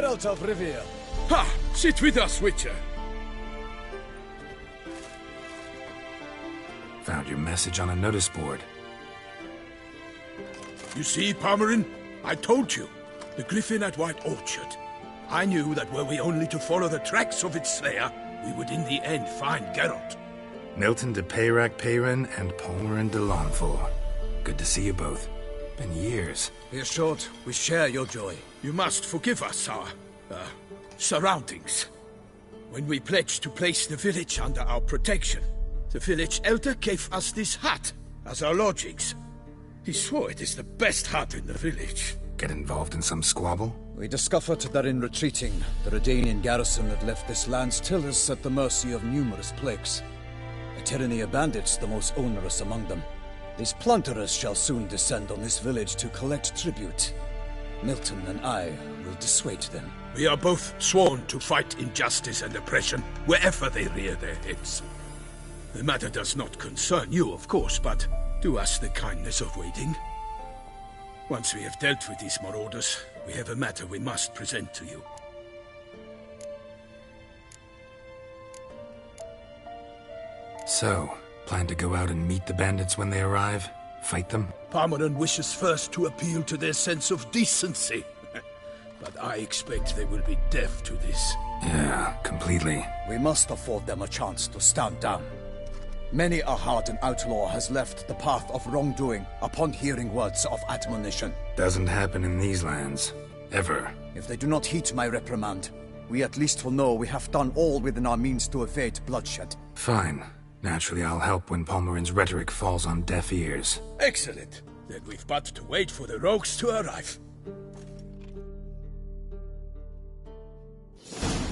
Geralt of Rivia. Ha! Sit with us, Witcher. Found your message on a notice board. You see, Palmerin? I told you. The Griffin at White Orchard. I knew that were we only to follow the tracks of its slayer, we would in the end find Geralt. Milton de Peyrac Peyran and Palmerin de Launfal. Good to see you both. Been years. Be assured, we share your joy. You must forgive us our, surroundings. When we pledged to place the village under our protection, the village elder gave us this hut as our lodgings. He swore it is the best hut in the village. Get involved in some squabble? We discovered that in retreating, the Redanian garrison that left this land still is at the mercy of numerous plagues. A tyranny of bandits, the most onerous among them. These plunderers shall soon descend on this village to collect tribute. Milton and I will dissuade them. We are both sworn to fight injustice and oppression wherever they rear their heads. The matter does not concern you, of course, but do us the kindness of waiting. Once we have dealt with these marauders, we have a matter we must present to you. So, plan to go out and meet the bandits when they arrive? Fight them? Palmerin wishes first to appeal to their sense of decency. But I expect they will be deaf to this. Yeah, completely. We must afford them a chance to stand down. Many a hardened outlaw has left the path of wrongdoing upon hearing words of admonition. Doesn't happen in these lands. Ever. If they do not heed my reprimand, we at least will know we have done all within our means to evade bloodshed. Fine. Naturally, I'll help when Palmerin's rhetoric falls on deaf ears. Excellent. Then we've but to wait for the rogues to arrive.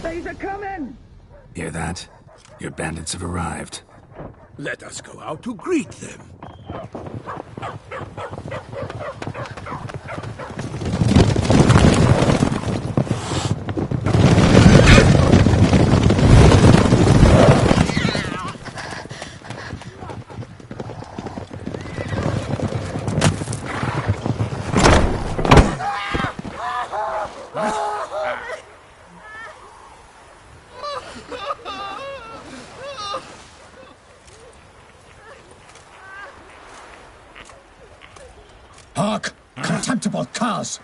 They's a coming! Hear that? Your bandits have arrived. Let us go out to greet them. Hark! Contemptible curs!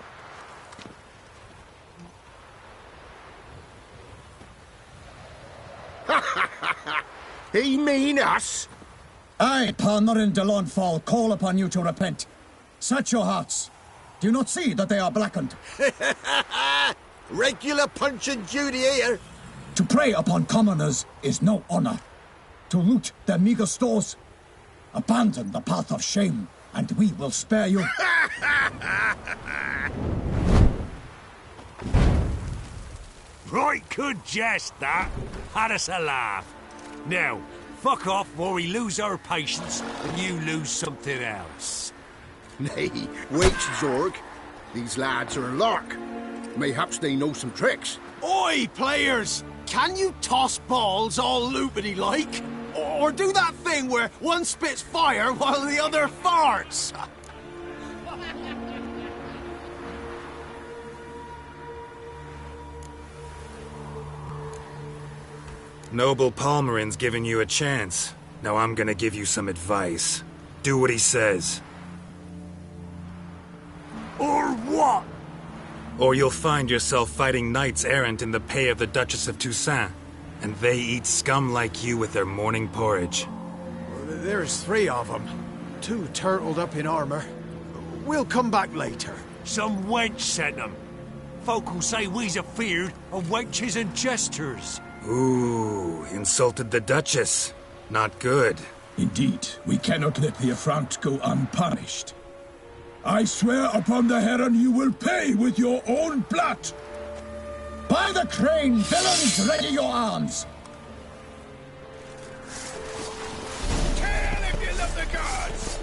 He mean us? I, Palmerin de Launfal, call upon you to repent. Search your hearts. Do you not see that they are blackened? Regular Punch and Judy here. To prey upon commoners is no honor. To loot their meager stores, abandon the path of shame, and we will spare you. Right good jest, that. Had us a laugh. Now, fuck off or we lose our patience and you lose something else. Nay, wait, Zorg. These lads are a lark. Mayhaps they know some tricks. Oi, players! Can you toss balls all loopity-like? Or do that thing where one spits fire while the other farts? Noble Palmerin's giving you a chance. Now I'm gonna give you some advice. Do what he says. Or what? Or you'll find yourself fighting knights errant in the pay of the Duchess of Toussaint. And they eat scum like you with their morning porridge. There's 3 of them. 2 turtled up in armor. We'll come back later. Some wench sent them. Folk will say we's afeard of wenches and jesters. Ooh, insulted the Duchess. Not good. Indeed, we cannot let the affront go unpunished. I swear upon the Heron you will pay with your own blood! By the crane, villains, ready your arms! Kill if you love the gods!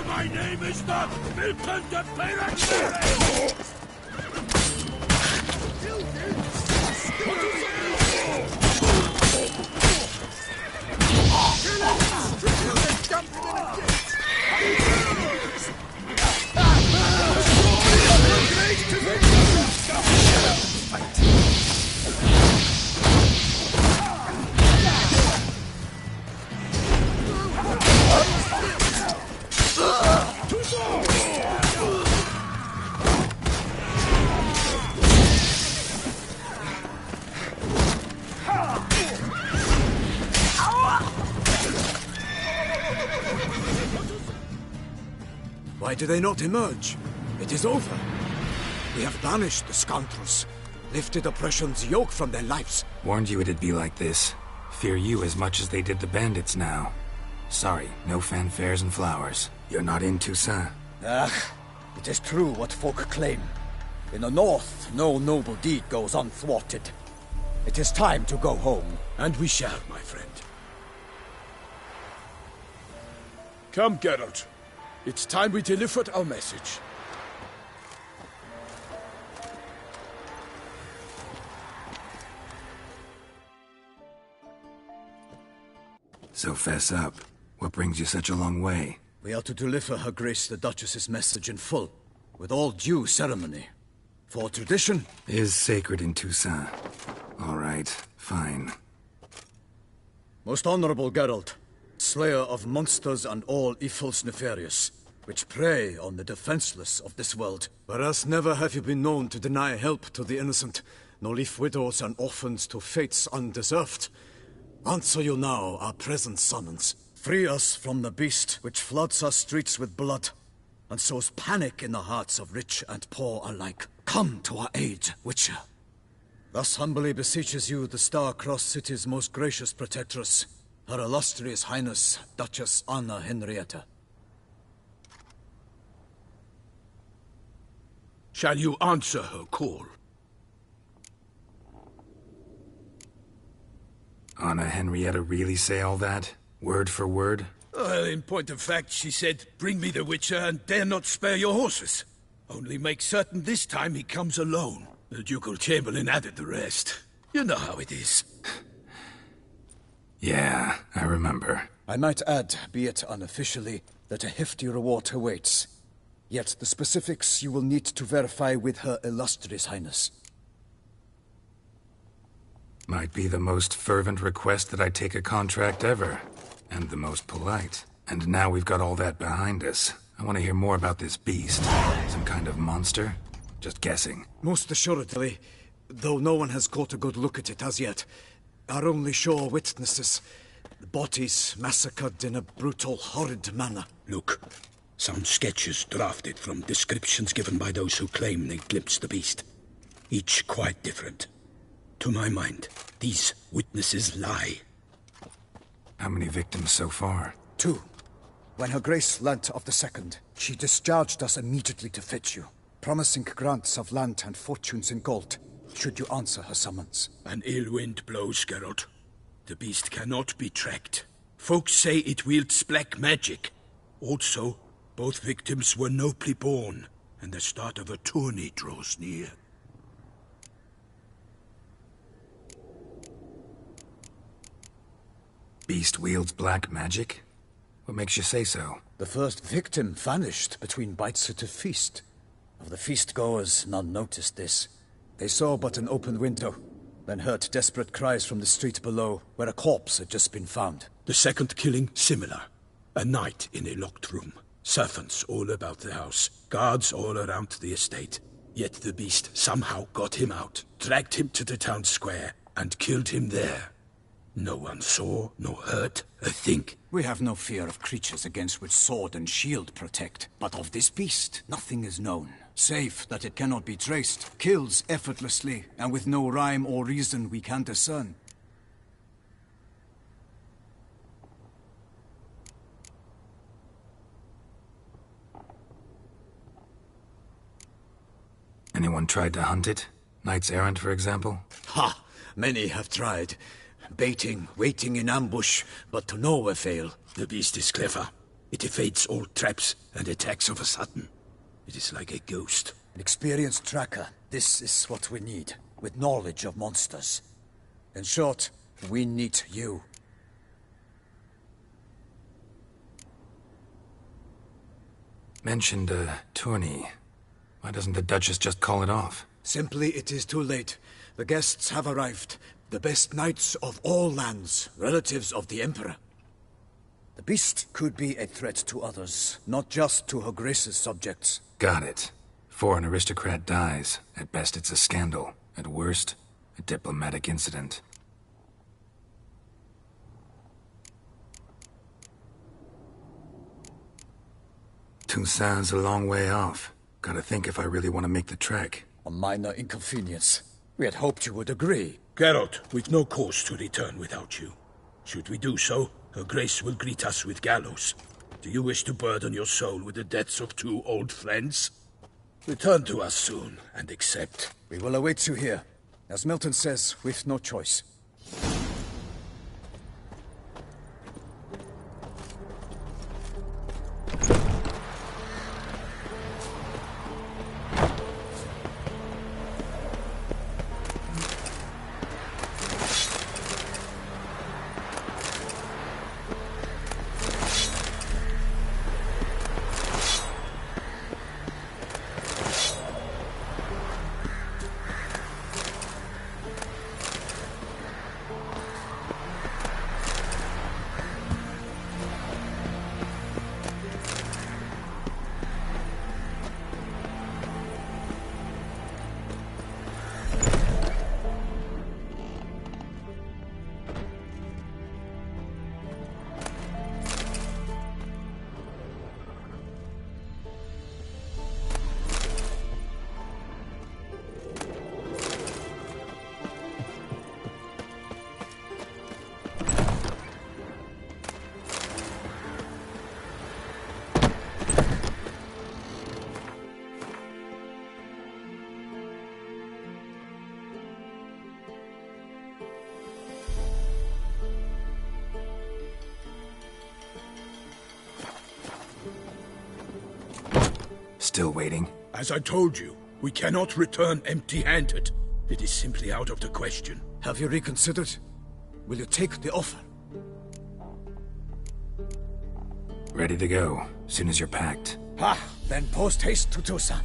My name is not Milton de Peyrac. Why do they not emerge? It is over. We have banished the scoundrels, lifted oppression's yoke from their lives. Warned you it'd be like this. Fear you as much as they did the bandits now. Sorry, no fanfares and flowers. You're not in Toussaint. It is true what folk claim. In the north, no noble deed goes unthwarted. It is time to go home. And we shall, my friend. Come, Geralt. It's time we delivered our message. So fess up. What brings you such a long way? We are to deliver Her Grace the Duchess's message in full, with all due ceremony. For tradition is sacred in Toussaint. All right, fine. Most honorable Geralt, slayer of monsters and all evils nefarious, which prey on the defenseless of this world. Whereas never have you been known to deny help to the innocent, nor leave widows and orphans to fates undeserved. Answer you now our present summons. Free us from the beast which floods our streets with blood, and sows panic in the hearts of rich and poor alike. Come to our aid, Witcher. Thus humbly beseeches you the Star-Crossed City's most gracious protectress, Her Illustrious Highness, Duchess Anna Henrietta. Shall you answer her call? Anna Henrietta really say all that? Word for word? Well, in point of fact, she said, bring me the Witcher and dare not spare your horses. Only make certain this time he comes alone. The Ducal Chamberlain added the rest. You know how it is. Yeah, I remember. I might add, be it unofficially, that a hefty reward awaits. Yet the specifics you will need to verify with Her Illustrious Highness. Might be the most fervent request that I take a contract ever. And the most polite. And now we've got all that behind us. I want to hear more about this beast. Some kind of monster? Just guessing. Most assuredly, though no one has caught a good look at it as yet. Our only sure witnesses. The bodies massacred in a brutal, horrid manner. Look, some sketches drafted from descriptions given by those who claim they glimpsed the beast. Each quite different. To my mind, these witnesses lie. How many victims so far? 2. When Her Grace learnt of the second, she discharged us immediately to fetch you, promising grants of land and fortunes in gold, should you answer her summons. An ill wind blows, Geralt. The beast cannot be tracked. Folks say it wields black magic. Also, both victims were nobly born, and the start of a tourney draws near. Beast wields black magic? What makes you say so? The first victim vanished between bites at a feast. Of the feast-goers, none noticed this. They saw but an open window, then heard desperate cries from the street below, where a corpse had just been found. The second killing, similar. A night in a locked room. Servants all about the house. Guards all around the estate. Yet the beast somehow got him out, dragged him to the town square, and killed him there. No one saw, nor heard a thing. We have no fear of creatures against which sword and shield protect, but of this beast, nothing is known. Safe that it cannot be traced, kills effortlessly, and with no rhyme or reason we can discern. Anyone tried to hunt it? Knights errant, for example? Ha! Many have tried. Baiting, waiting in ambush, but to no avail. The beast is clever. It evades all traps and attacks of a sudden. It is like a ghost. An experienced tracker. This is what we need, with knowledge of monsters. In short, we need you. Mentioned a tourney. Why doesn't the Duchess just call it off? Simply, it is too late. The guests have arrived. The best knights of all lands, relatives of the Emperor. The beast could be a threat to others, not just to Her Grace's subjects. Got it. Before an aristocrat dies, at best it's a scandal. At worst, a diplomatic incident. Toussaint's a long way off. Gotta think if I really want to make the trek. A minor inconvenience. We had hoped you would agree. Geralt, we've no cause to return without you. Should we do so, Her Grace will greet us with gallows. Do you wish to burden your soul with the deaths of two old friends? Return to us soon, and accept. We will await you here. As Milton says, we've no choice. Still waiting? As I told you, we cannot return empty-handed. It is simply out of the question. Have you reconsidered? Will you take the offer? Ready to go, soon as you're packed. Ha! Then post haste to Toussaint.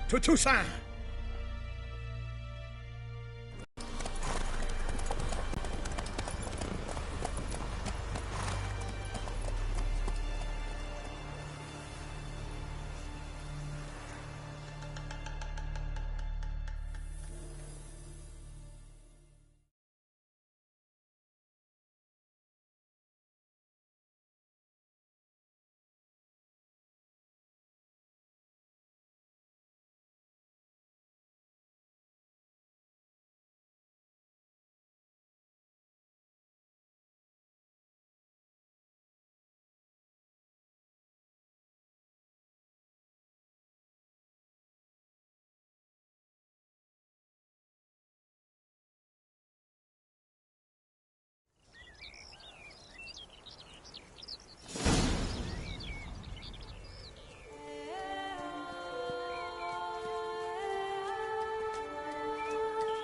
To Toussaint!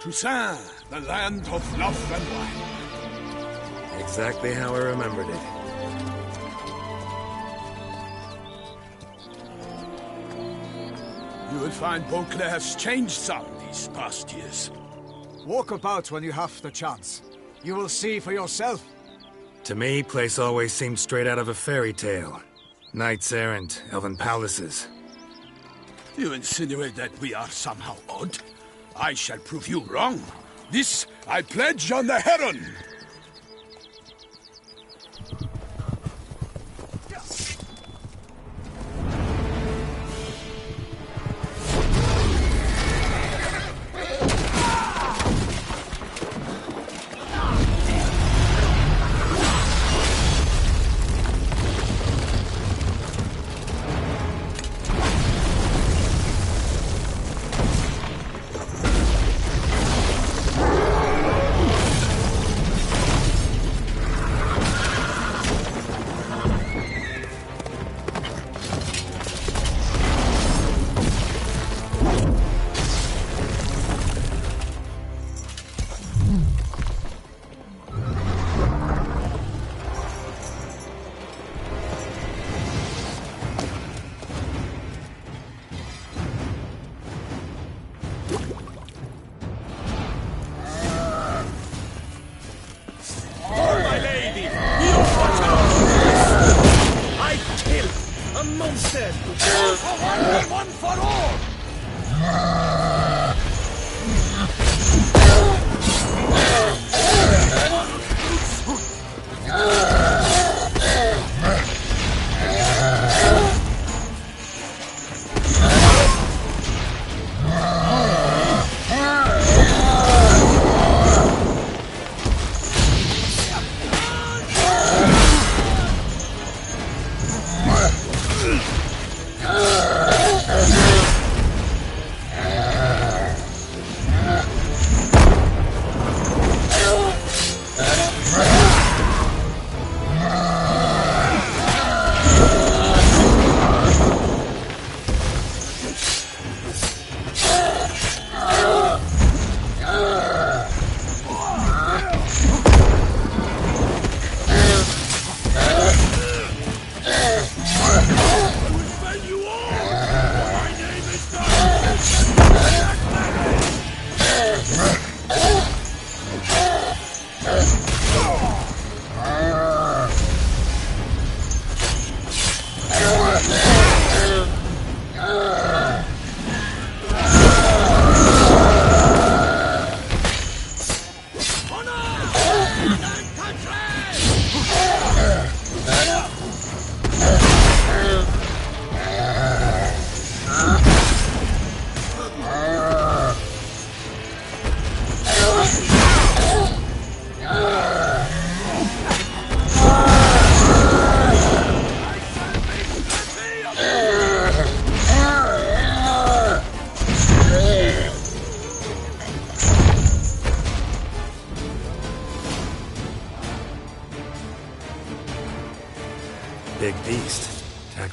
Toussaint, the land of love and wine. Exactly how I remembered it. You will find Beauclair's changed some these past years. Walk about when you have the chance. You will see for yourself. To me, place always seemed straight out of a fairy tale. Knights errant, elven palaces. You insinuate that we are somehow odd? I shall prove you wrong. This I pledge on the Heron!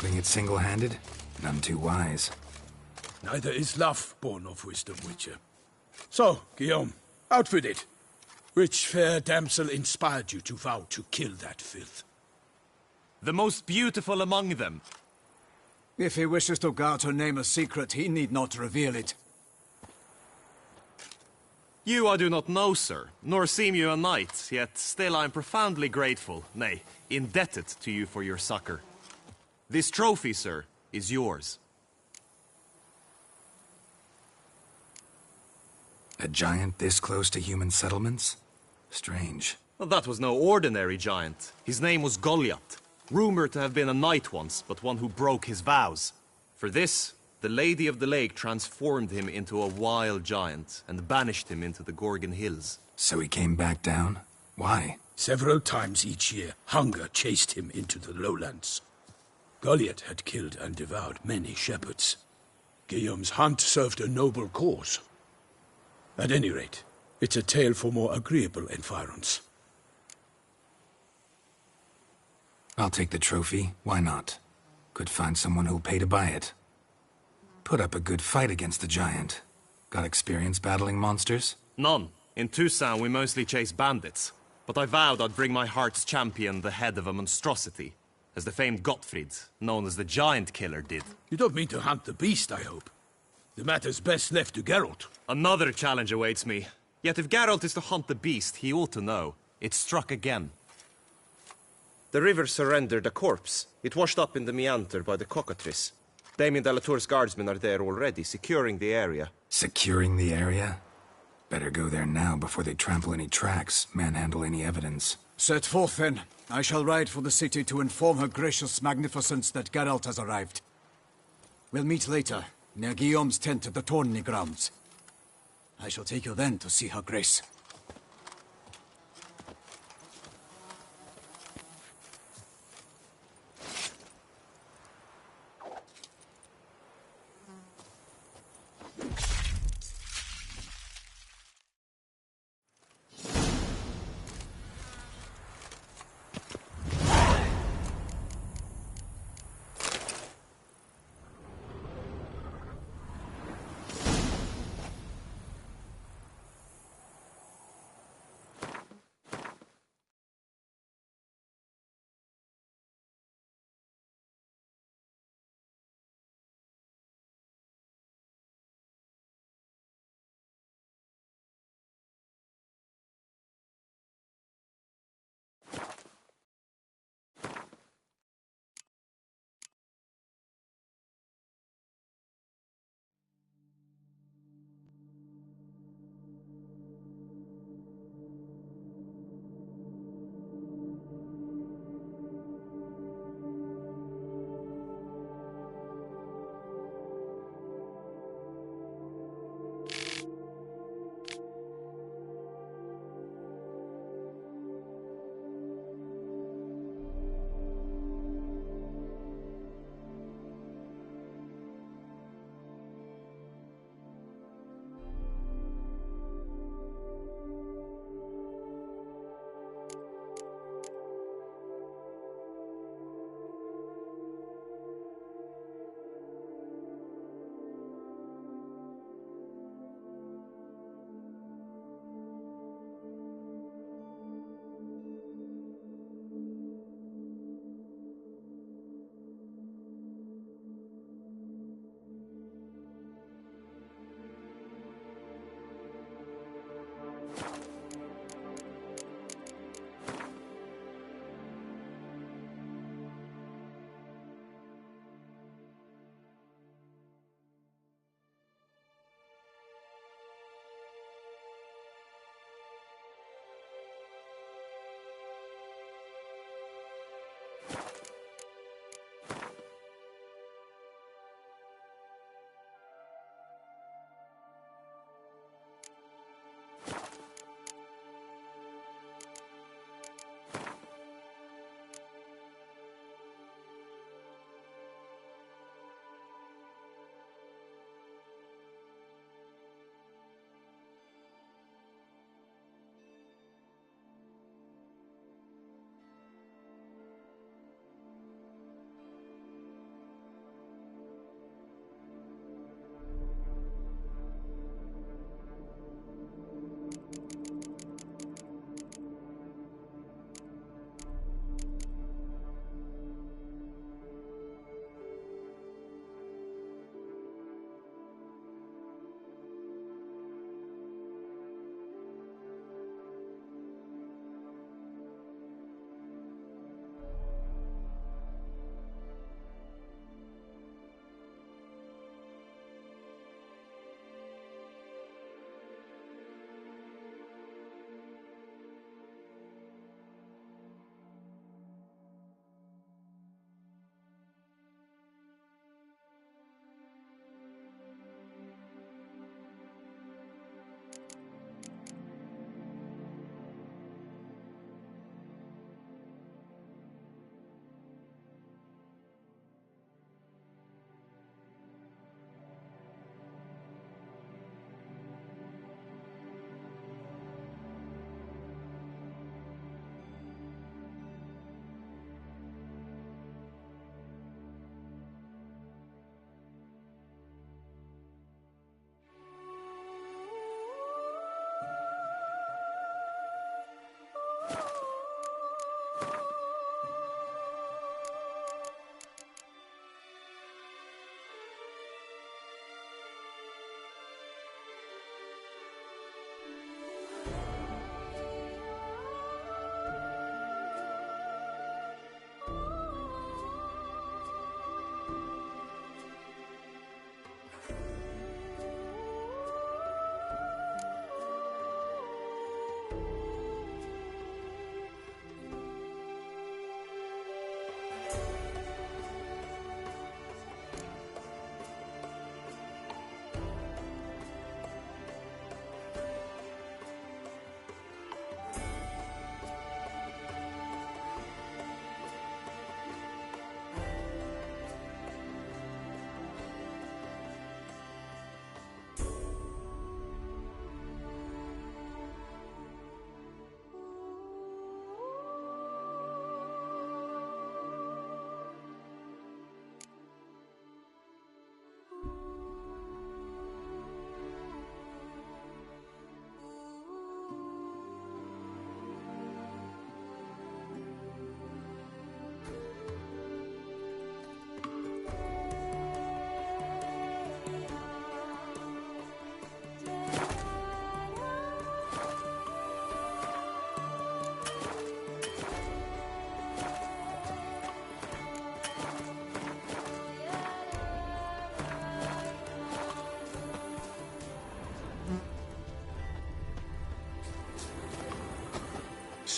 tackling it single-handed? None too wise. Neither is love born of wisdom, Witcher. So, Guillaume, outfit it. Which fair damsel inspired you to vow to kill that filth? The most beautiful among them. If he wishes to guard her name a secret, he need not reveal it. You I do not know, sir, nor seem you a knight, yet still I am profoundly grateful, nay, indebted to you for your succor. This trophy, sir, is yours. A giant this close to human settlements? Strange. Well, that was no ordinary giant. His name was Goliath, rumored to have been a knight once, but one who broke his vows. For this, the Lady of the Lake transformed him into a wild giant and banished him into the Gorgon Hills. So he came back down? Why? Several times each year, hunger chased him into the lowlands. Goliath had killed and devoured many shepherds. Guillaume's hunt served a noble cause. At any rate, it's a tale for more agreeable environs. I'll take the trophy. Why not? Could find someone who'll pay to buy it. Put up a good fight against the giant. Got experience battling monsters? None. In Toussaint we mostly chase bandits. But I vowed I'd bring my heart's champion the head of a monstrosity, as the famed Gottfried, known as the Giant Killer, did. You don't mean to hunt the beast, I hope. The matter's best left to Geralt. Another challenge awaits me. Yet if Geralt is to hunt the beast, he ought to know. It struck again. The river surrendered a corpse. It washed up in the meander by the cockatrice. Damien de la Tour's guardsmen are there already, securing the area. Securing the area? Better go there now before they trample any tracks, manhandle any evidence. Set forth, then. I shall ride for the city to inform her gracious magnificence that Geralt has arrived. We'll meet later, near Guillaume's tent at the Tourney grounds. I shall take you then to see her grace.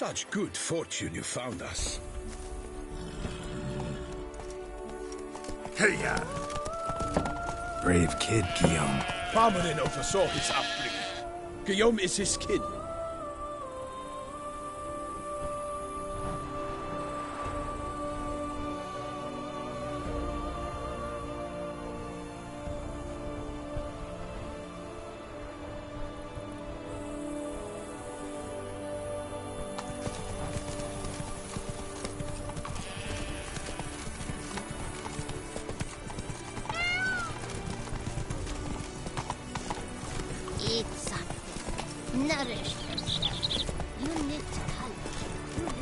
Such good fortune you found us. Hey-ya! Brave kid, Guillaume. Parmelin oversaw his upbringing. Guillaume is his kin. Eat something. Nourish yourself. You need to color.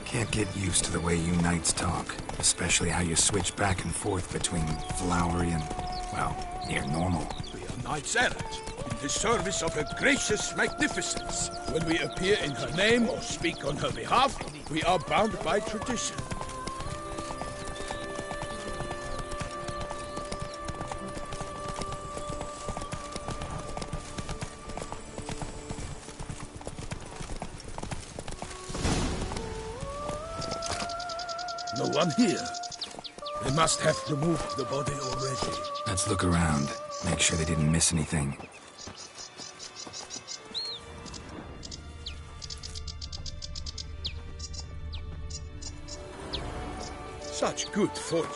Can't get used to the way you knights talk. Especially how you switch back and forth between flowery and, well, near normal. We are knights errant, in the service of her gracious magnificence. When we appear in her name or speak on her behalf, we are bound by tradition. No one here. They must have removed the body already. Let's look around. Make sure they didn't miss anything. Such good fortune.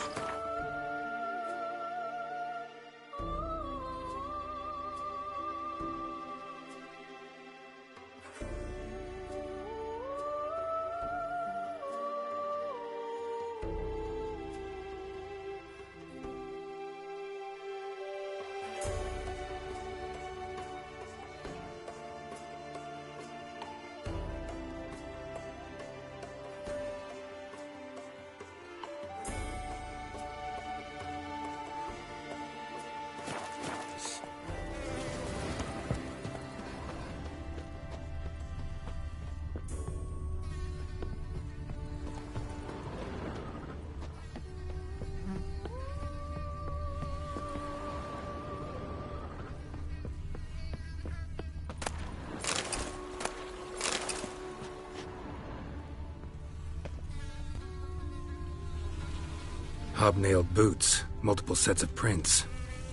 Hobnailed boots, multiple sets of prints.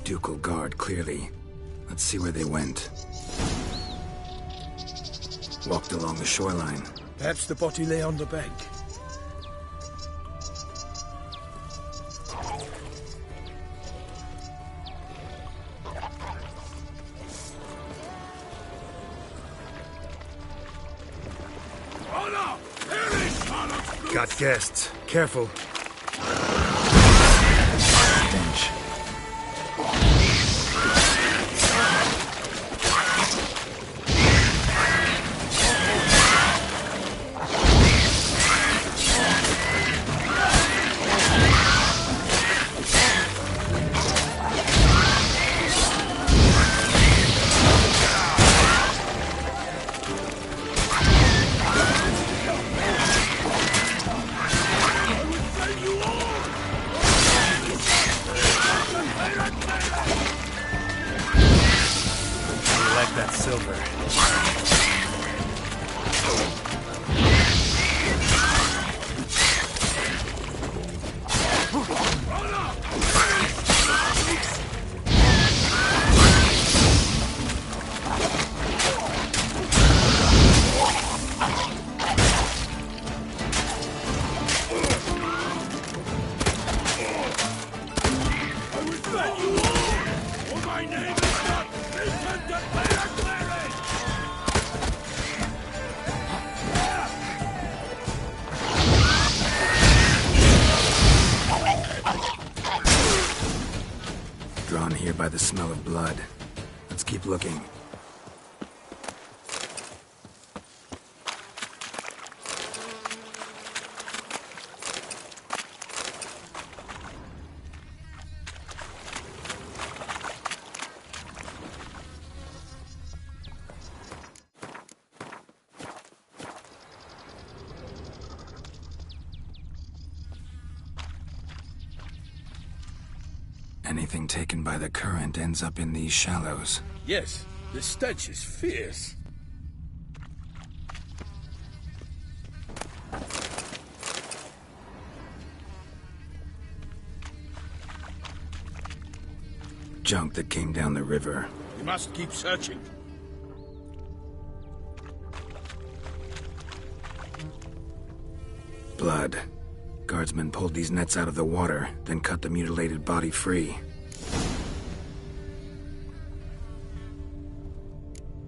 Ducal guard, clearly. Let's see where they went. Walked along the shoreline. Perhaps the body lay on the bank. Got guests. Careful. Stench. That silver. Drawn here by the smell of blood. Let's keep looking. Anything taken by the current ends up in these shallows. Yes, the stench is fierce. junk that came down the river. We must keep searching. Blood. Guardsmen pulled these nets out of the water, then cut the mutilated body free.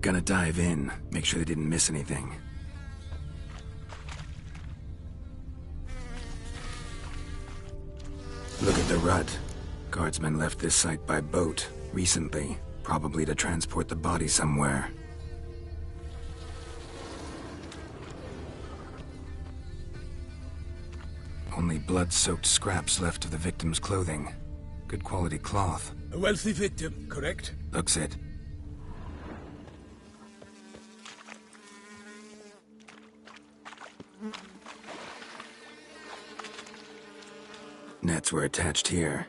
Gonna dive in, make sure they didn't miss anything. Look at the rut. Guardsmen left this site by boat, recently, probably to transport the body somewhere. Only blood-soaked scraps left of the victim's clothing. Good quality cloth. A wealthy victim, correct? Looks it. Nets were attached here.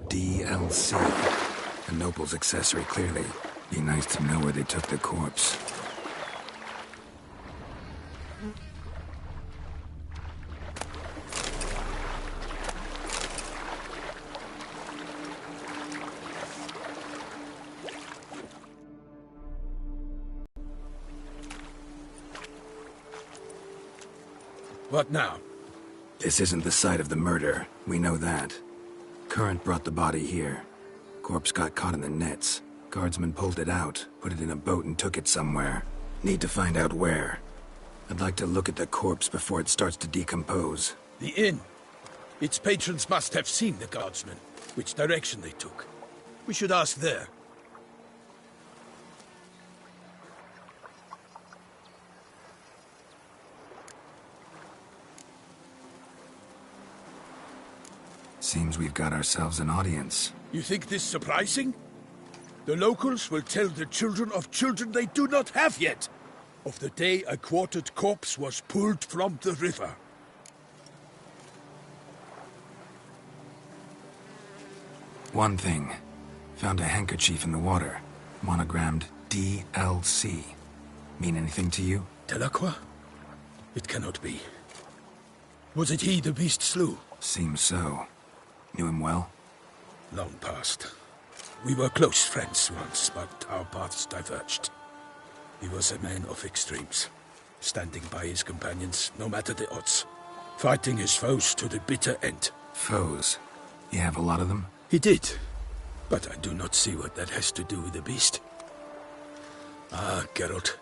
DLC. A noble's accessory, clearly. Be nice to know where they took the corpse. What now? This isn't the site of the murder. We know that. Current brought the body here. Corpse got caught in the nets. Guardsmen pulled it out, put it in a boat and took it somewhere. Need to find out where. I'd like to look at the corpse before it starts to decompose. The inn. Its patrons must have seen the guardsmen, which direction they took. We should ask there. Seems we've got ourselves an audience. You think this surprising? The locals will tell the children of children they do not have yet, of the day a quartered corpse was pulled from the river. One thing. Found a handkerchief in the water. Monogrammed DLC. Mean anything to you? Delacroix? It cannot be. Was it he the beast slew? Seems so. Knew him well? Long past. We were close friends once, but our paths diverged. He was a man of extremes, standing by his companions, no matter the odds, fighting his foes to the bitter end. Foes? You have a lot of them? He did, but I do not see what that has to do with the beast. Ah, Geralt,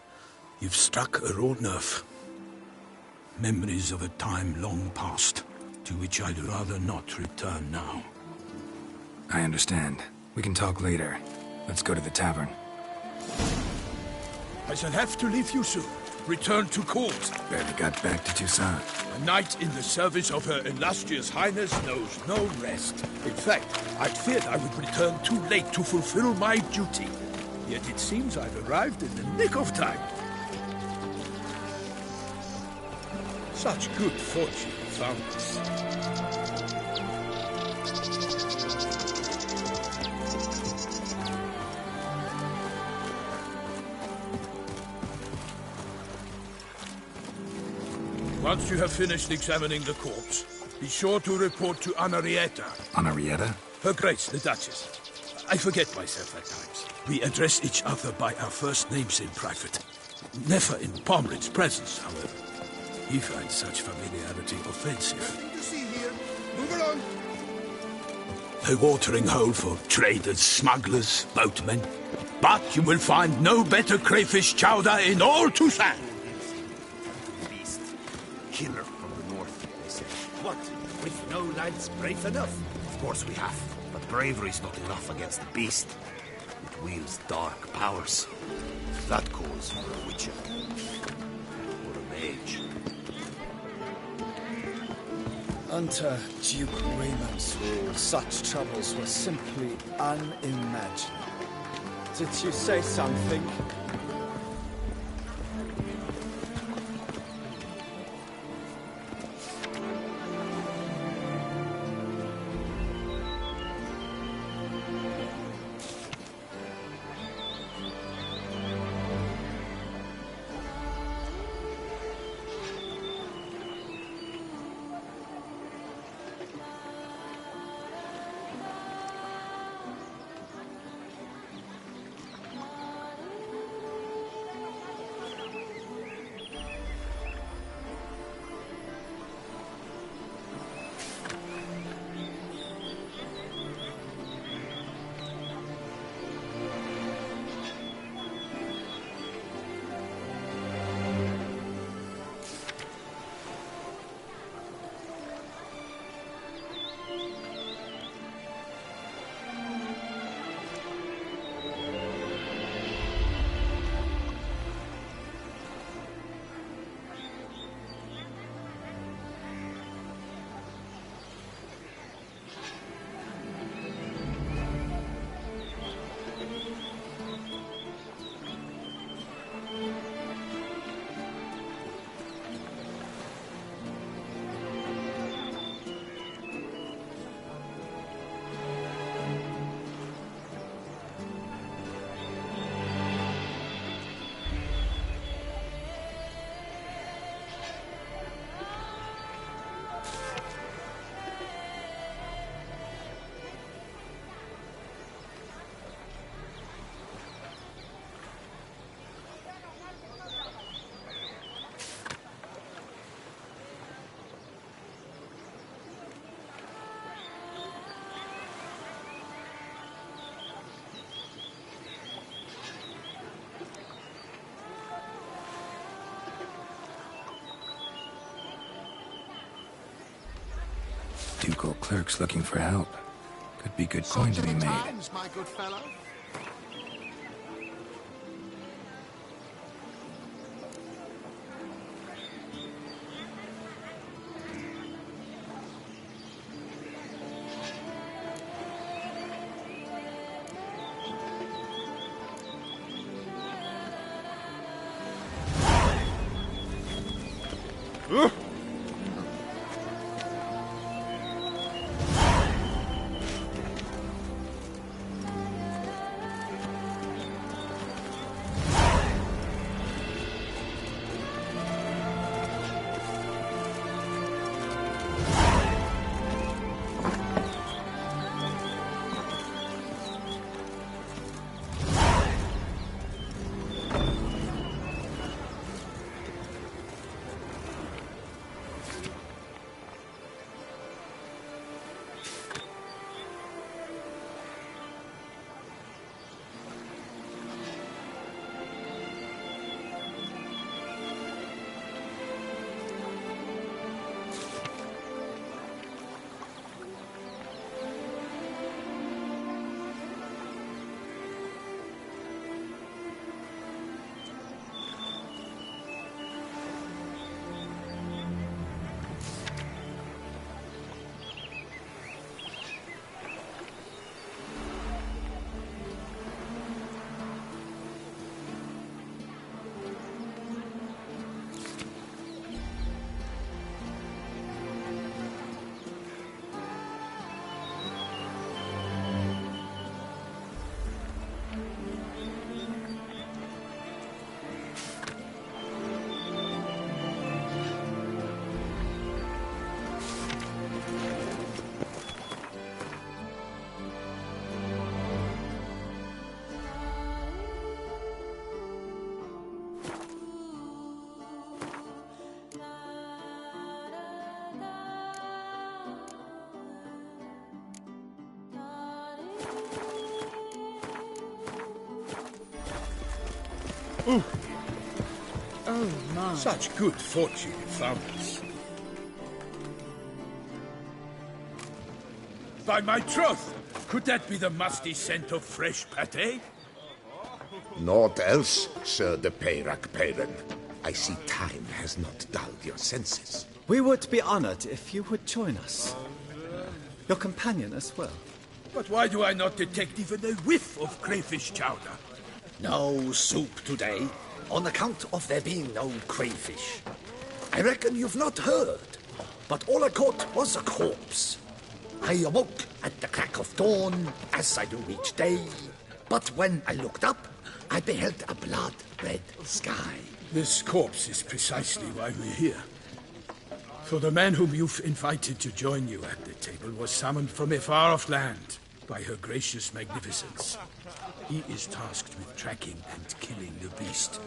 you've struck a raw nerve. Memories of a time long past, to which I'd rather not return now. I understand. We can talk later. Let's go to the tavern. I shall have to leave you soon. Return to court. Barely got back to Toussaint. A knight in the service of Her Illustrious Highness knows no rest. In fact, I'd feared I would return too late to fulfill my duty. Yet it seems I've arrived in the nick of time. Such good fortune found us. Once you have finished examining the corpse, be sure to report to Anarietta. Anarietta? Her Grace, the Duchess. I forget myself at times. We address each other by our first names in private. Never in Pomlin's presence, however. He finds such familiarity offensive. Nothing to see here. Move along. A watering hole for traders, smugglers, boatmen. But you will find no better crayfish chowder in all Toussaint. Beast. Killer from the north, they say. What? We've no lads brave enough? Of course we have. But bravery's not enough against the beast. It wields dark powers. That calls for a witcher. Or a mage. Under Duke Raymond's rule, such troubles were simply unimaginable. Did you say something? Ducal clerks looking for help. Could be good coin to be made. Times, my good fellow. Ooh. Oh, my. Such good fortune you found us. By my troth, could that be the musty scent of fresh pate? Naught else, Sir de Peyrac Peyran. I see time has not dulled your senses. We would be honored if you would join us. Your companion as well. But why do I not detect even a whiff of crayfish chowder? No soup today, on account of there being no crayfish. I reckon you've not heard, but all I caught was a corpse. I awoke at the crack of dawn, as I do each day, but when I looked up, I beheld a blood-red sky. This corpse is precisely why we're here. For the man whom you've invited to join you at the table was summoned from a far-off land by her gracious magnificence. He is tasked with tracking and killing the beast.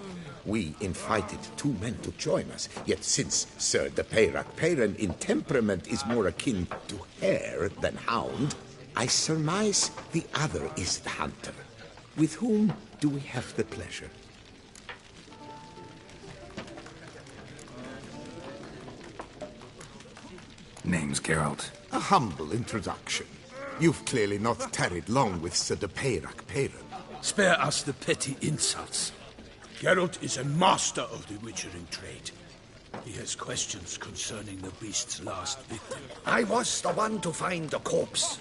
We invited 2 men to join us, yet since Sir de Peyrac Peyran in temperament is more akin to hare than hound, I surmise the other is the hunter. With whom do we have the pleasure? Name's Geralt. A humble introduction. You've clearly not tarried long with Sir de Peyrac Peyran. Spare us the petty insults. Geralt is a master of the witchering trade. He has questions concerning the beast's last victim. I was the one to find the corpse.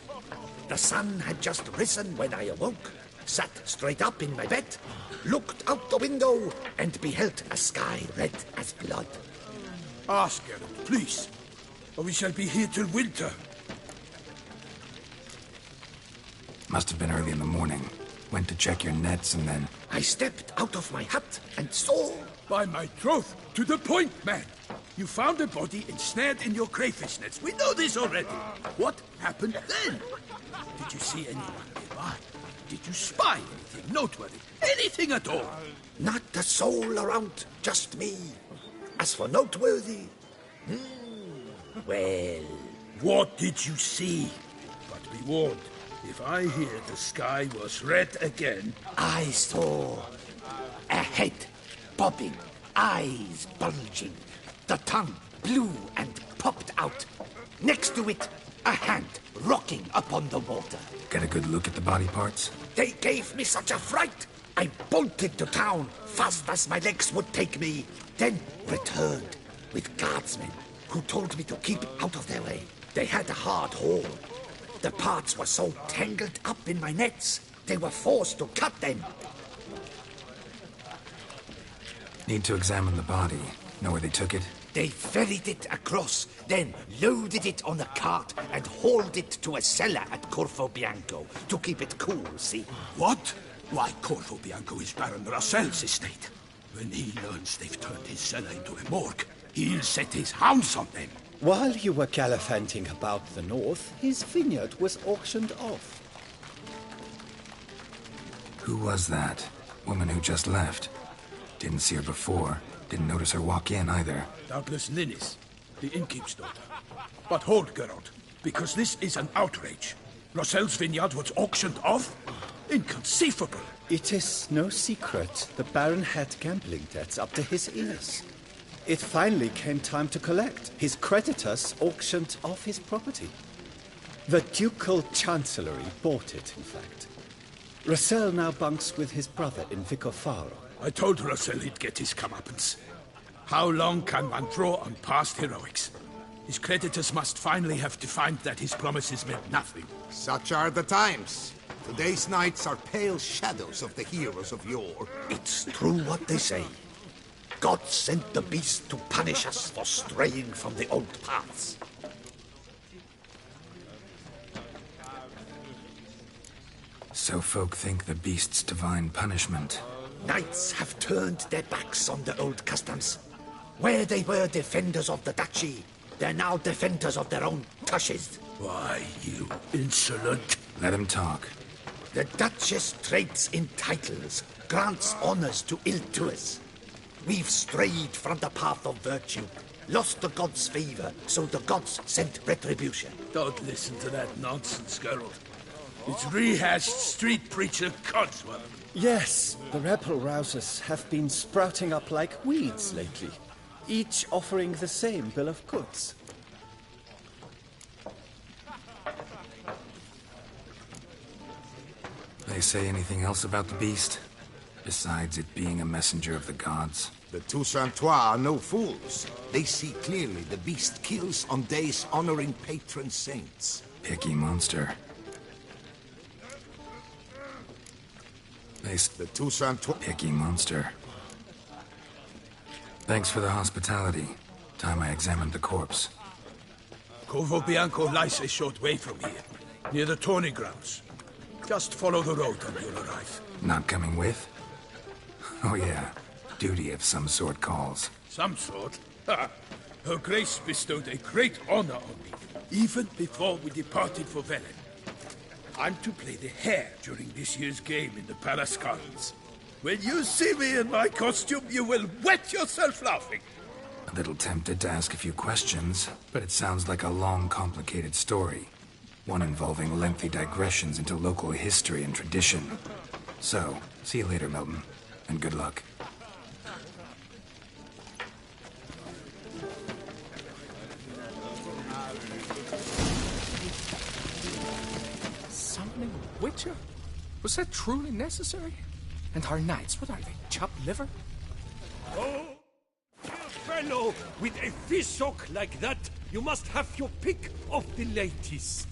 The sun had just risen when I awoke, sat straight up in my bed, looked out the window, and beheld a sky red as blood. Ask Geralt, please, or we shall be here till winter. Must have been early in the morning. Went to check your nets and then... I stepped out of my hut and saw... By my troth, to the point, man! You found a body ensnared in your crayfish nets. We know this already. What happened then? Did you see anyone nearby? Did you spy anything noteworthy? Anything at all? Not a soul around, just me. As for noteworthy... well... What did you see? But be warned, if I hear the sky was red again... I saw a head bobbing, eyes bulging, the tongue blue and popped out. Next to it, a hand rocking upon the water. Get a good look at the body parts? They gave me such a fright. I bolted to town fast as my legs would take me, then returned with guardsmen who told me to keep out of their way. They had a hard haul. The parts were so tangled up in my nets, they were forced to cut them. Need to examine the body. Know where they took it? They ferried it across, then loaded it on a cart and hauled it to a cellar at Corvo Bianco to keep it cool, see? What? Why, Corvo Bianco is Baron Russell's estate. When he learns they've turned his cellar into a morgue, he'll set his hounds on them. While you were gallivanting about the north, his vineyard was auctioned off. Who was that? Woman who just left. Didn't see her before. Didn't notice her walk in either. Doubtless Ninnis, the innkeep's daughter. But hold, Geralt, because this is an outrage. Russell's vineyard was auctioned off? Inconceivable. It is no secret the Baron had gambling debts up to his ears. It finally came time to collect. His creditors auctioned off his property. The Ducal Chancellery bought it, in fact. Russell now bunks with his brother in Vicofaro. I told Russell he'd get his comeuppance. How long can one draw on past heroics? His creditors must finally have defined that his promises meant nothing. Such are the times. Today's knights are pale shadows of the heroes of yore. It's true what they say. God sent the beast to punish us for straying from the old paths. So folk think the beast's divine punishment. Knights have turned their backs on the old customs. Where they were defenders of the duchy, they're now defenders of their own tushes. Why, you insolent... Let him talk. The Duchess trades in titles, grants honors to ill-doers. We've strayed from the path of virtue, lost the gods' favor, so the gods sent retribution. Don't listen to that nonsense, Geralt. It's rehashed street preacher Codswell. Yes, the rebel rousers have been sprouting up like weeds lately, each offering the same bill of goods. They say anything else about the beast? Besides it being a messenger of the gods. The Toussaintois are no fools. They see clearly the beast kills on days honoring patron saints. Picky monster. The Toussaintois... Picky monster. Thanks for the hospitality. Time I examined the corpse. Corvo Bianco lies a short way from here, near the tourney grounds. Just follow the road and you'll arrive. Not coming with? Oh yeah, duty of some sort calls. Some sort? Ha! Her Grace bestowed a great honor on me, even before we departed for Velen. I'm to play the hare during this year's game in the Palace Gardens. When you see me in my costume, you will wet yourself laughing. A little tempted to ask a few questions, but it sounds like a long, complicated story. One involving lengthy digressions into local history and tradition. So, see you later, Milton, and good luck. Summoning a witcher? Was that truly necessary? And our knights, what are they, chopped liver? Oh, dear fellow, with a fishhook like that, you must have your pick of the ladies.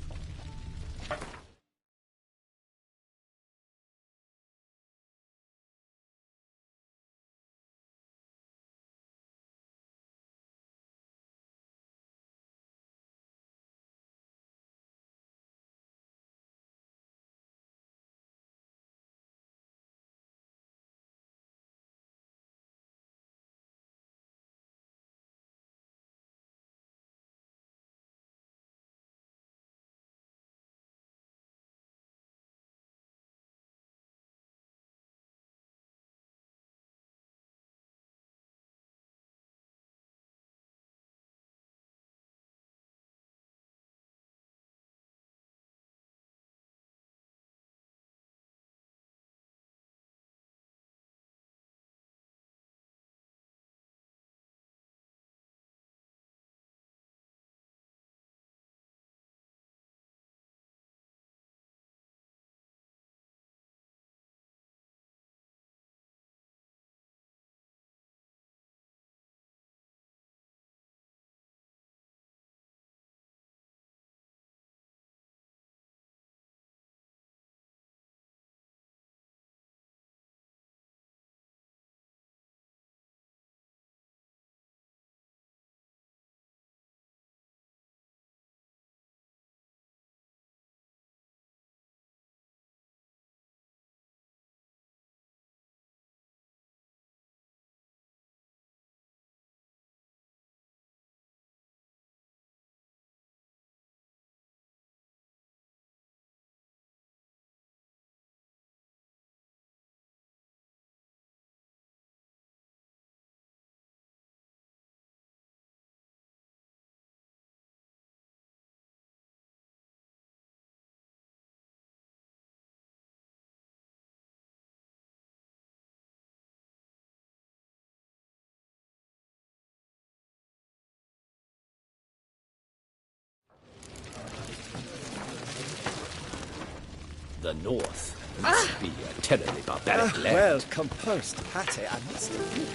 The North must be a terribly barbaric land. Well composed, Pate, I must admit.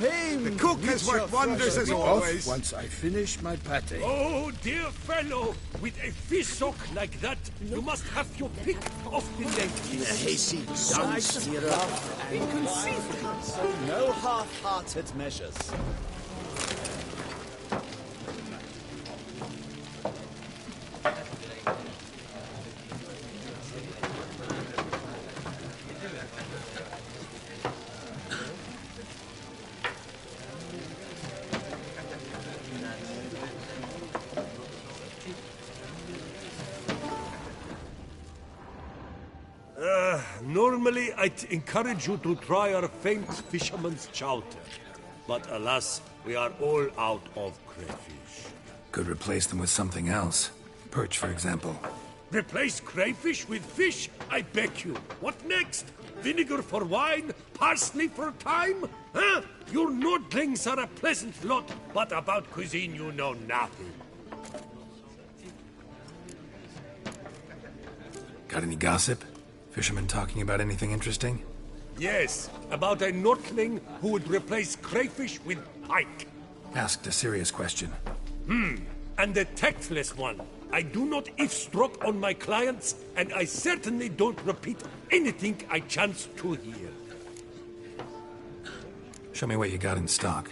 famed The cook has worked wonders as always. Once I finish my pate. Oh, dear fellow, with a fish sock like that, you must have your pick of the ladies. Hayseed sounds inconceivable. So no half-hearted measures. Normally, I'd encourage you to try our famed fisherman's chowder. But alas, we are all out of crayfish. Could replace them with something else. Perch, for example. Replace crayfish with fish? I beg you. What next? Vinegar for wine? Parsley for thyme? Huh? Your Nordlings are a pleasant lot, but about cuisine you know nothing. Got any gossip? Fishermen talking about anything interesting? Yes, about a Nordling who would replace crayfish with pike. Asked a serious question. And a tactless one. I do not eavesdrop on my clients, and I certainly don't repeat anything I chance to hear. Show me what you got in stock.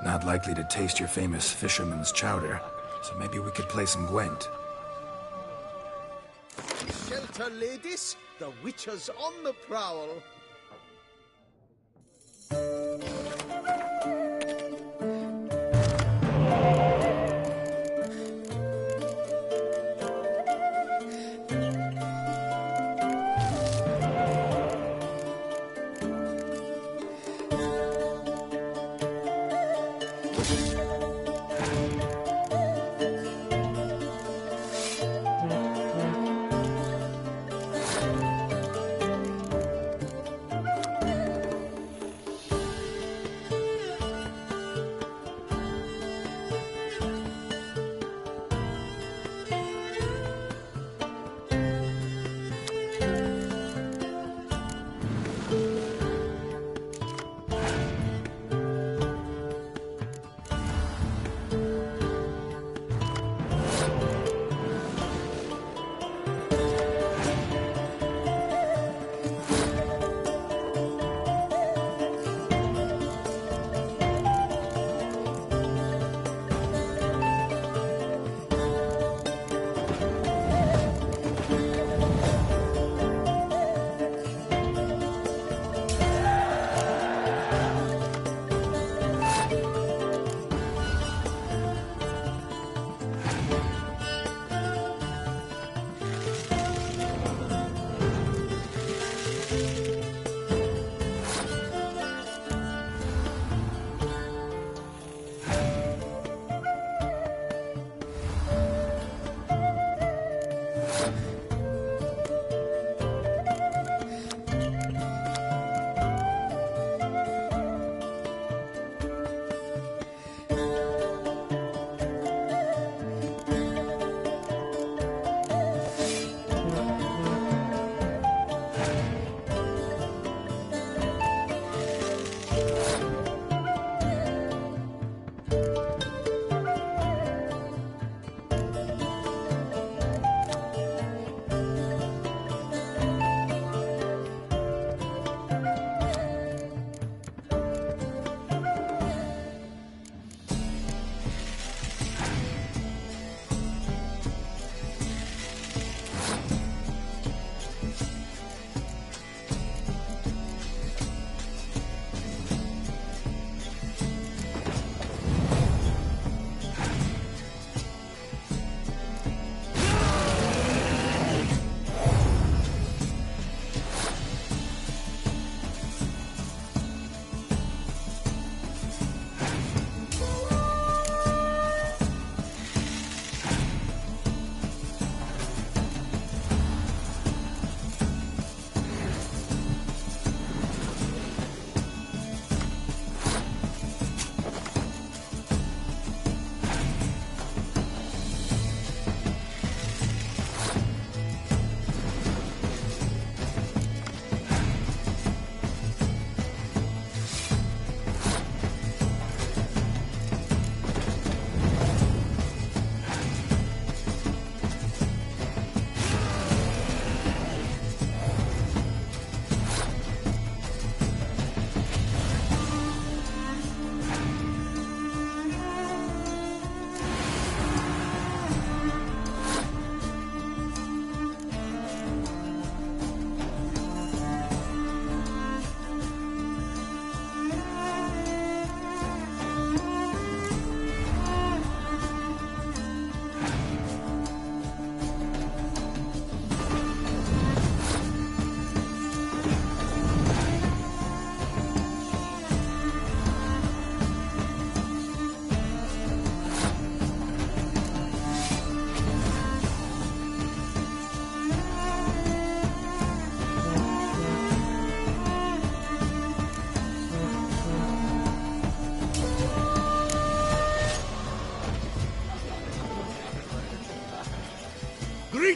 Not likely to taste your famous fisherman's chowder, so maybe we could play some Gwent. Shelter, ladies. The Witcher's on the prowl.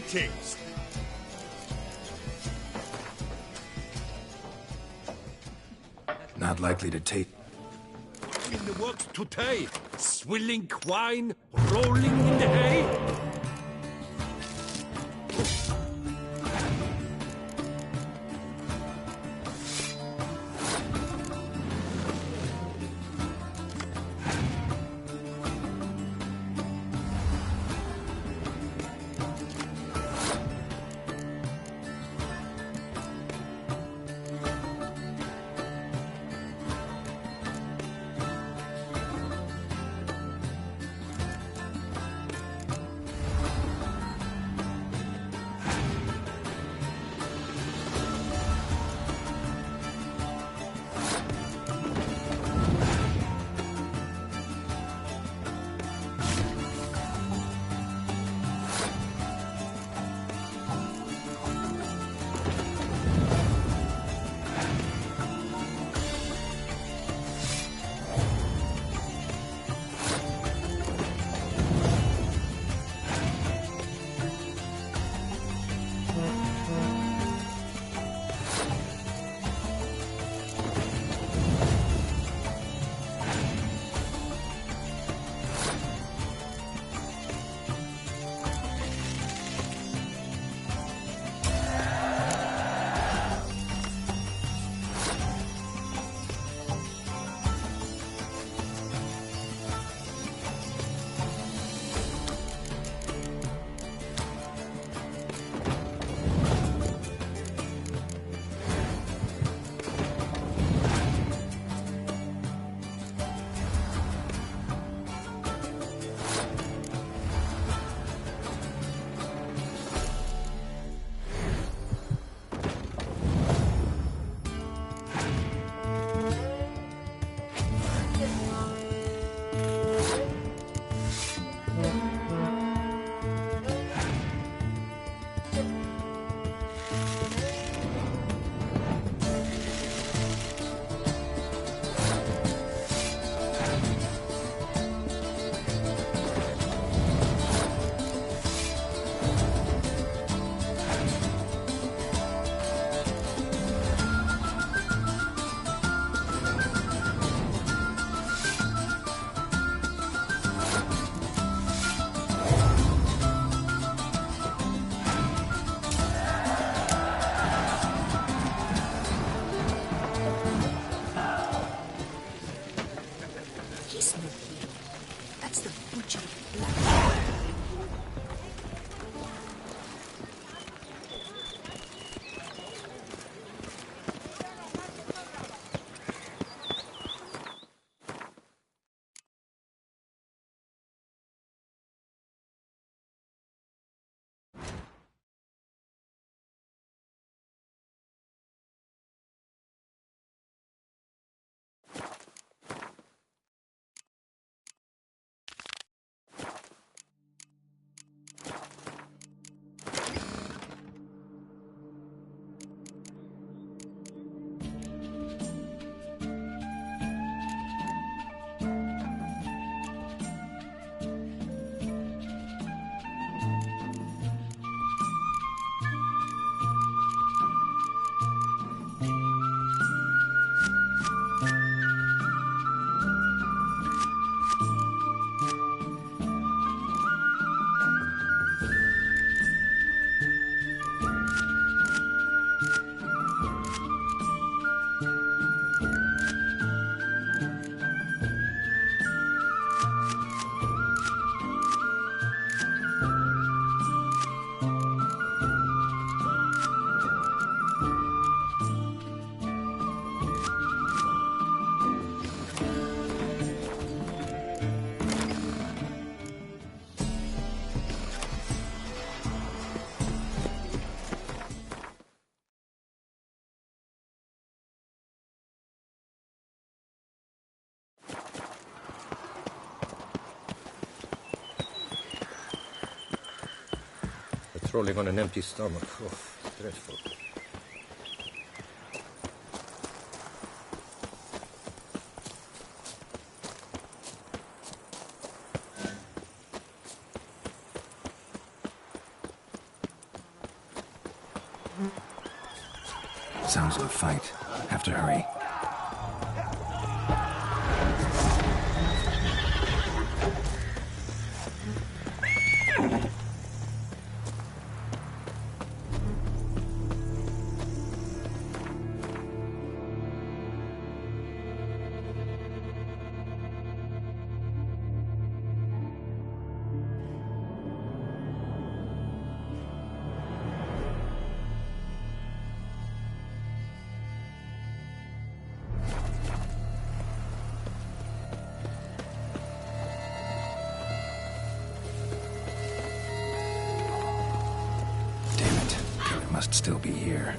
Greetings! Not likely to take... In the works today, swilling wine, rolling in the hay. Patrolling on an empty stomach. Oh, dreadful. sounds of a fight. Have to hurry. Must still be here.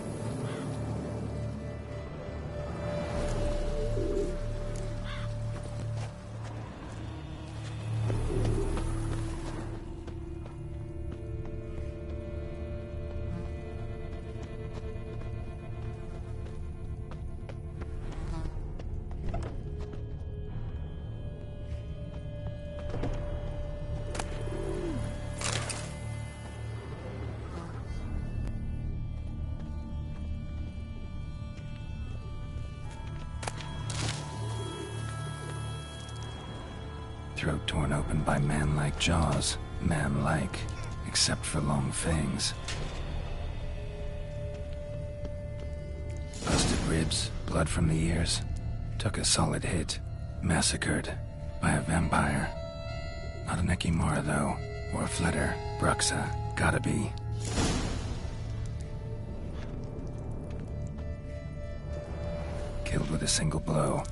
Throat torn open by man-like jaws. Man-like, except for long fangs. Busted ribs, blood from the ears. Took a solid hit. Massacred by a vampire. Not an Ekimara, though. Or a Flitter. Bruxa. Gotta be. Killed with a single blow.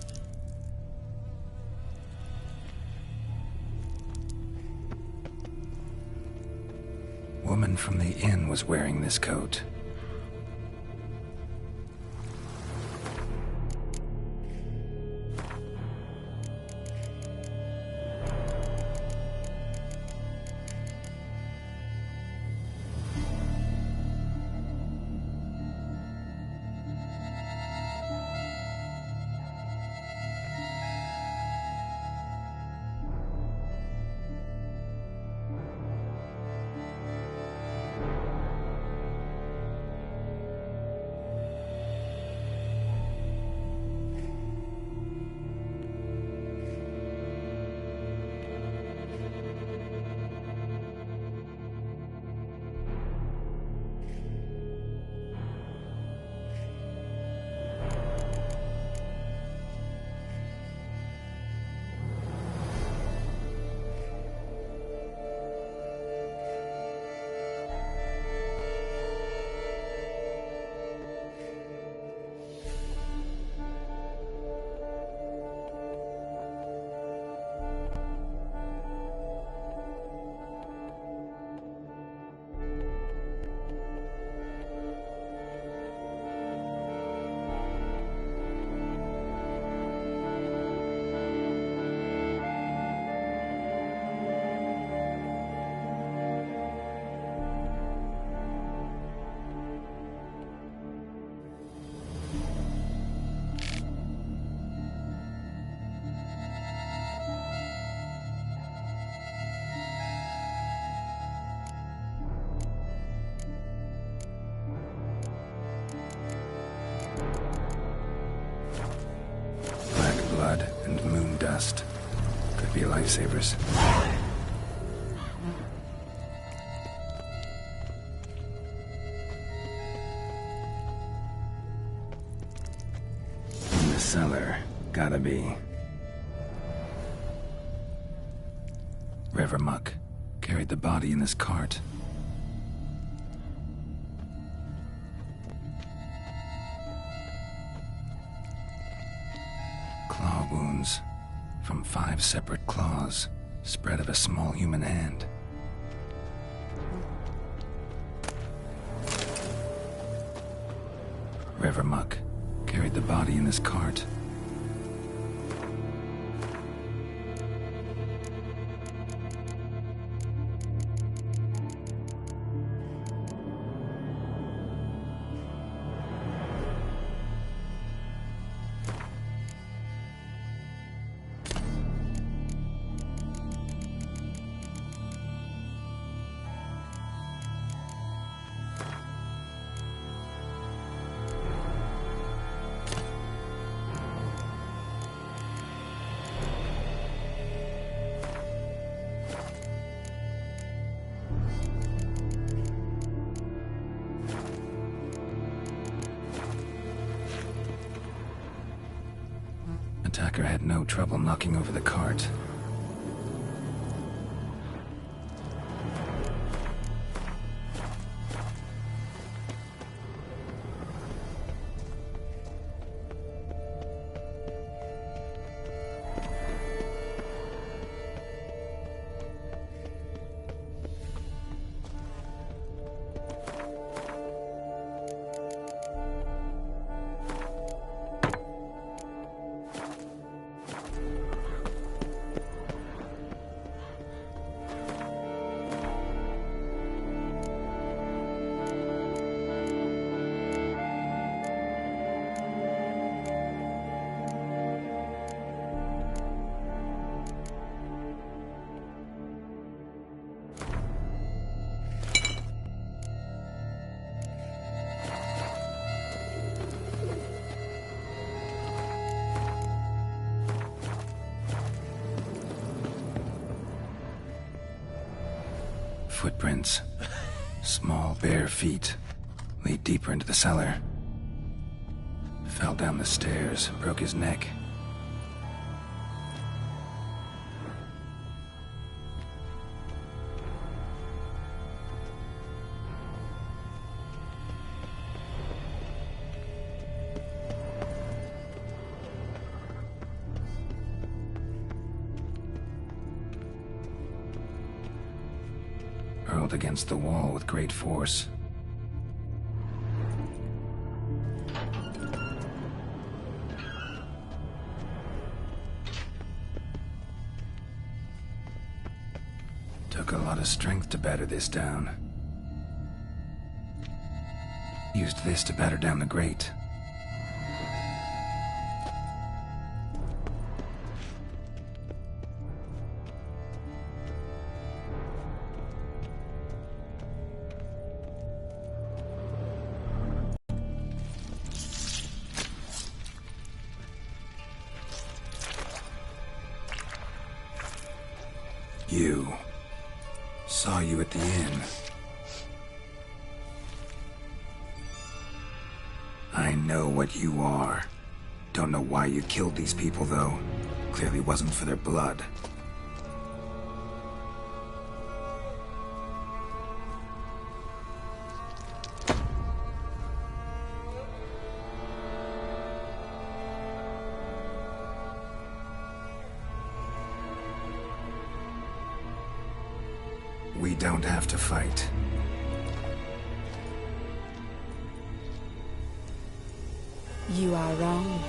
Woman from the inn was wearing this coat. Blood and moon dust. Could be lifesavers. In the cellar. Gotta be. River Muck carried the body in this cart. Claw wounds from 5 separate claws, spread of a small human hand. River Muck carried the body in this cart. tracker had no trouble knocking over the cart. Footprints. Small, bare feet. Lead deeper into the cellar. Fell down the stairs, broke his neck. Hurled against the wall with great force. Took a lot of strength to batter this down. Used this to batter down the grate. You. Saw you at the inn. I know what you are. Don't know why you killed these people, though. Clearly wasn't for their blood. We don't have to fight. You are wrong.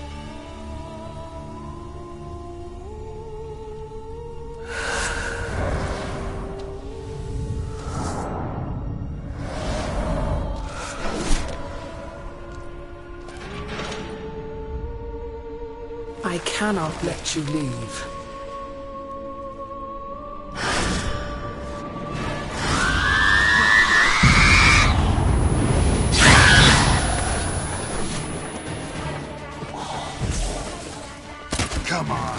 I cannot let you leave. Come on.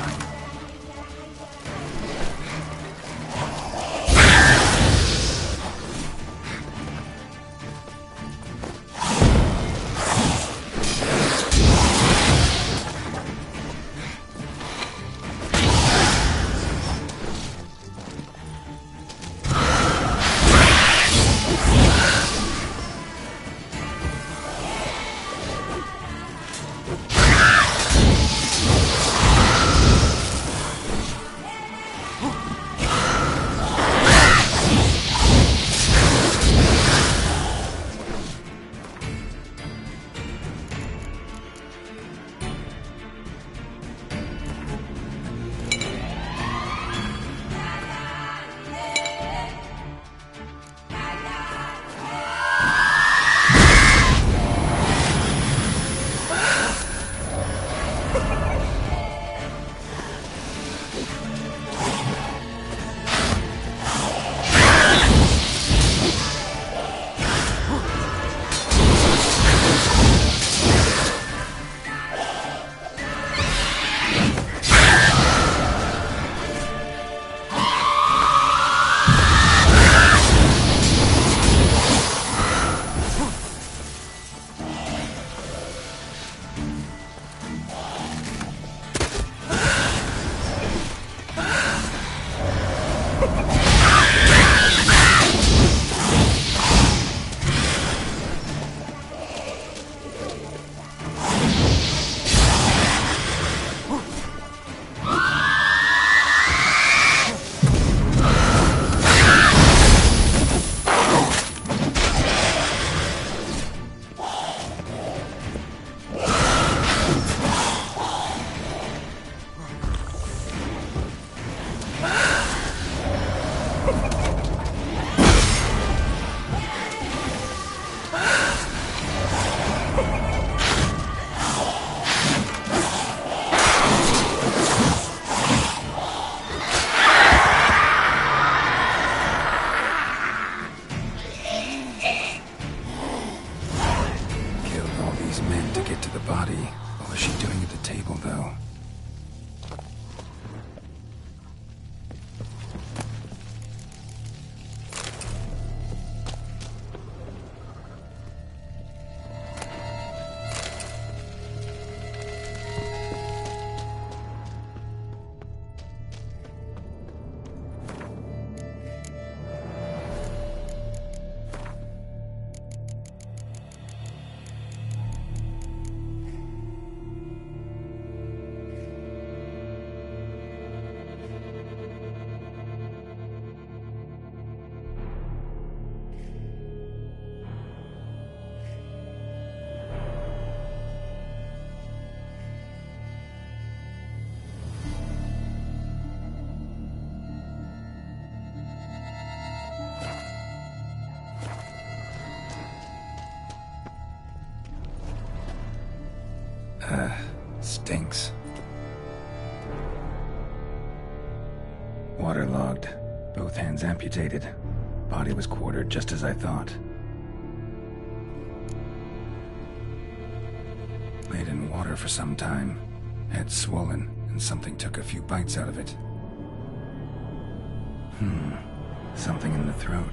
stinks. Waterlogged. Both hands amputated. Body was quartered just as I thought. Laid in water for some time. Head swollen, and something took a few bites out of it. Something in the throat.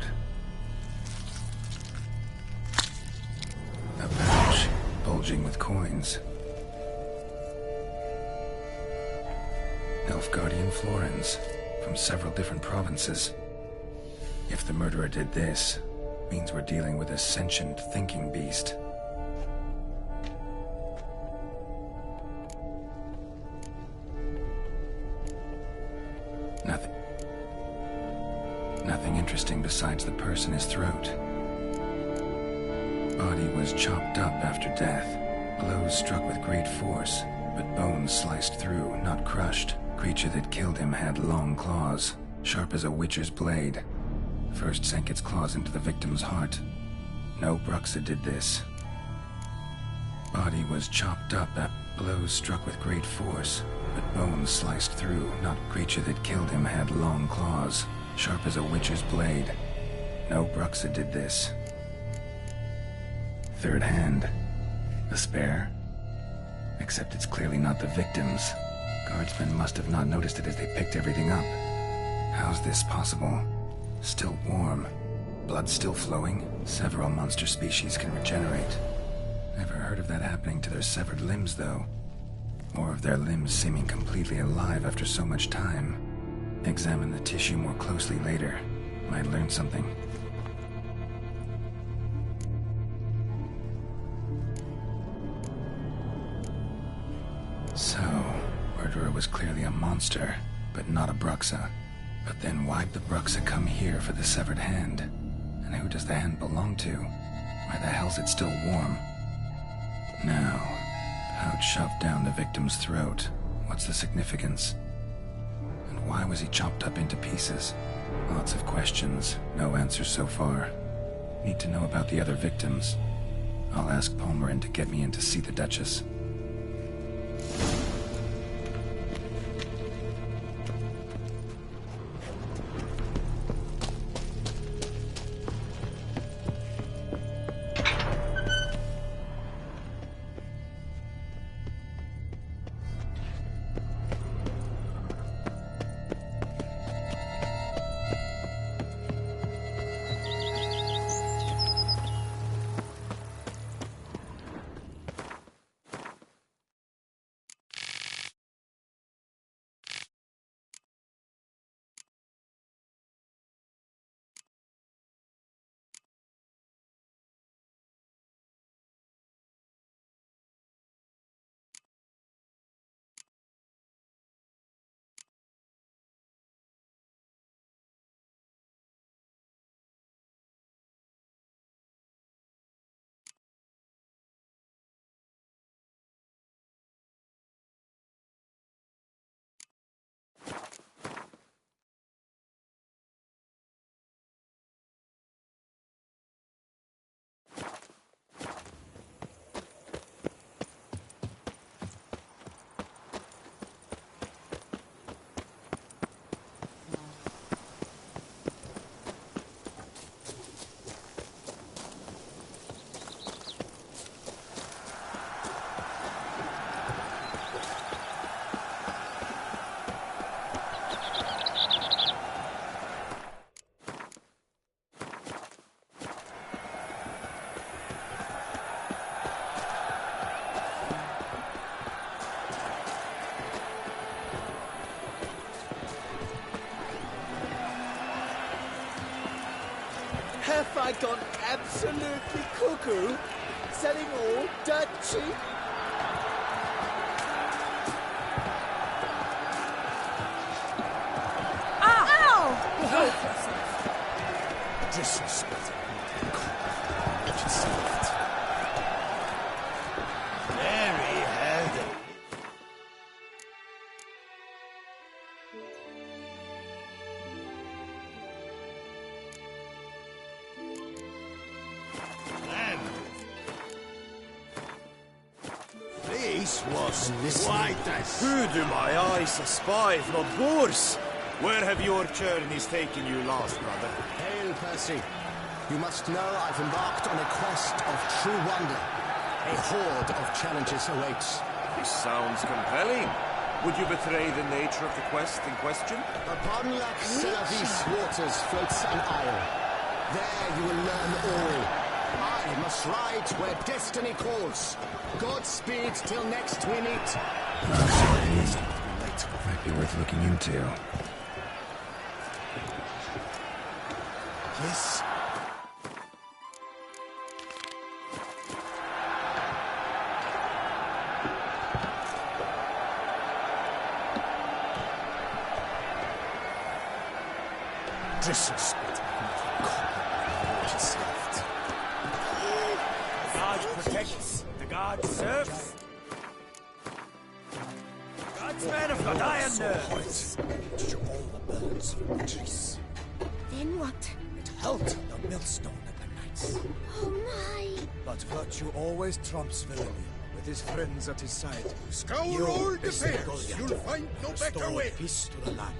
A pouch, bulging with coins. Nilfgaardian florins, from several different provinces. If the murderer did this, means we're dealing with a sentient thinking beast. Nothing interesting besides the purse in his throat. Body was chopped up after death. Blows struck with great force, but bones sliced through, not crushed. Creature that killed him had long claws, sharp as a witcher's blade. First sank its claws into the victim's heart. No Bruxa did this. Body was chopped up at blows struck with great force, but bones sliced through, not creature that killed him had long claws, sharp as a witcher's blade. No Bruxa did this. Third hand. A spare? Except it's clearly not the victim's. Guardsmen must have not noticed it as they picked everything up. How's this possible? Still warm. Blood still flowing. Several monster species can regenerate. Never heard of that happening to their severed limbs, though. Or of their limbs seeming completely alive after so much time. Examine the tissue more closely later. Might learn something. So, murderer was clearly a monster, but not a Bruxa. But then why'd the Bruxa come here for the severed hand? And who does the hand belong to? Why the hell's it still warm? Now, pouch shoved down the victim's throat. What's the significance? And why was he chopped up into pieces? Lots of questions, no answers so far. Need to know about the other victims. I'll ask Palmerin to get me in to see the Duchess. Have I gone absolutely cuckoo? Selling all dirt cheap? Disrespect. Very healthy. Me? This was quite as... Who do my eyes espy, if not Bors? Where have your journeys taken you last, brother? Hail, Percy. You must know I've embarked on a quest of true wonder. A horde of challenges awaits. This sounds compelling. Would you betray the nature of the quest in question? Upon Lac Selavis waters floats an isle. There you will learn all. I must ride where destiny calls. Godspeed till next we meet. Might be worth looking into. Yes. Disrespect. The God protects, the God serves. God's men have got iron nerves. Then what? It helped the millstone at the knights. Oh my! But virtue always trumps villainy. With his friends at his side, Scour you, all the this fairs. Goliath, You'll find no better restore way. peace to the land.